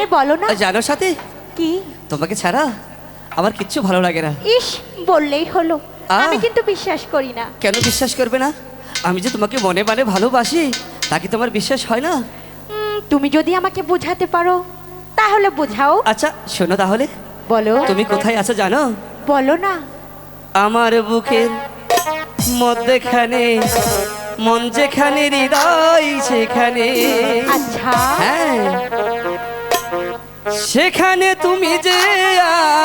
আরে বলো না। জানো সাথী, কি? তোমাকে ছাড়া আমার কিচ্ছু ভালো লাগে না। ইস, বললেই হলো। আহ। আমি কিন্তু বিশ্বাস করি না। কেন বিশ্বাস করবে না? আমি যে তোমাকে মনে মানে ভালোবাসি, তা কি তোমার বিশ্বাস হয় না? তুমি যদি আমাকে বোঝাতে পারো তাহলে বোঝাও। আচ্ছা শোনো তাহলে। বলো। তুমি কোথায় আছো জানো? বলো না। আমার বুকের মধ্যেখানে, মন যেখানে হৃদয় সেখানে। আচ্ছা। হ্যাঁ, সেখানে তুমি যে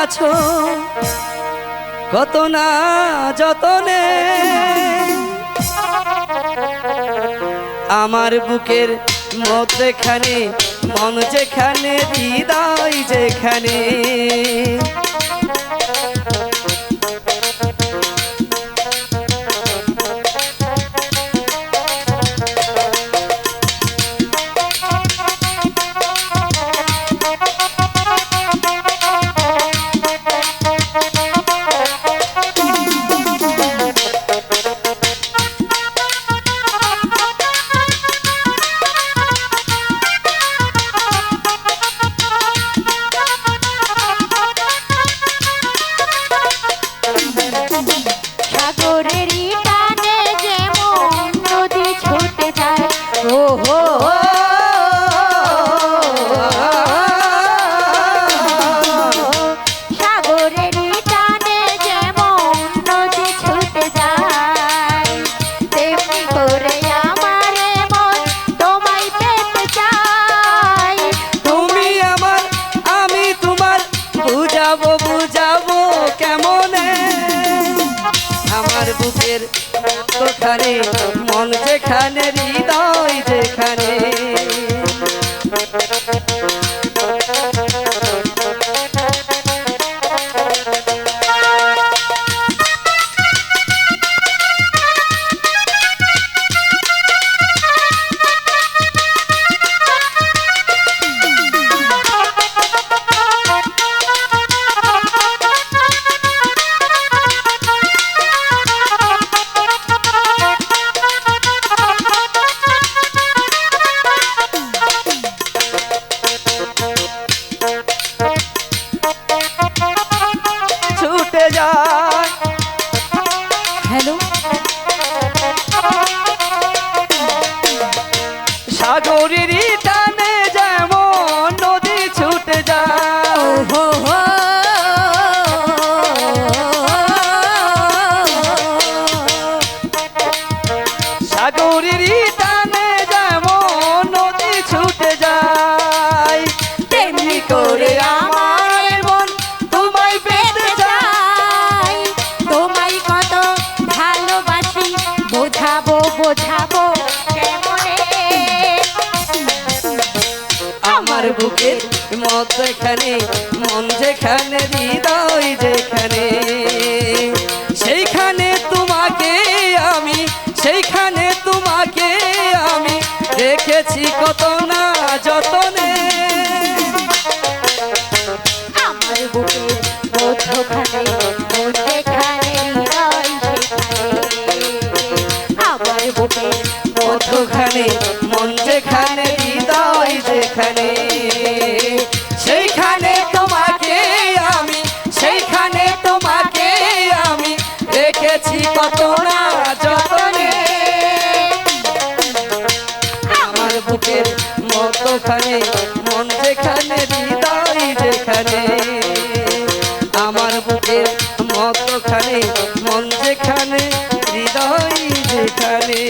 আছো কত না যতনে। আমার বুকের মধ্যেখানে, মন যেখানে হৃদয় যেখানে। সাগরেরই টানে যেমন নদী ছুটে যায়। ও হো হো। সাগরেরই টানে যেমন নদী ছুটে যায়, তেমনি করে আমার মন তোমায় পেতে চাই। তুমি আমার, আমি তোমার, বুঝাবো বুঝাবো কেমনে। আমার বুকের মধ্যখানে, মন যেখানে হৃদয় যেখানে। ছুটে যায়। হ্যালো। সাগরেরই টানে যেমন নদী ছুটে যায়। হো হো। সাগরেরই টানে যেমন নদী ছুটে যায়, তেমনি করে আমার মন তোমায় পেতে চায়। তোমায় কত ভালোবাসি, বোঝাবো বোঝাবো কেমনে। আমার বুকের মধ্যখানে, মন যেখানে হৃদয় যেখানে। সেইখানে তোমাকে আমি, সেইখানে তোমাকে আমি রেখেছি কত না যতনে। আমার বুকের মধ্যখানে, মধ্যখানে হৃদয় সেখানে। আমার বুকের মধ্যখানে, মন যেখানে হৃদয় যেখানে। সেইখানে তোমাকে আমি, সেইখানে তোমাকে আমি রেখেছি কত না যতনে। আমার বুকের মধ্যখানে, মন যেখানে হৃদয় যেখানে। আমার বুকের মধ্যখানে, মন যেখানে হৃদয় যেখানে।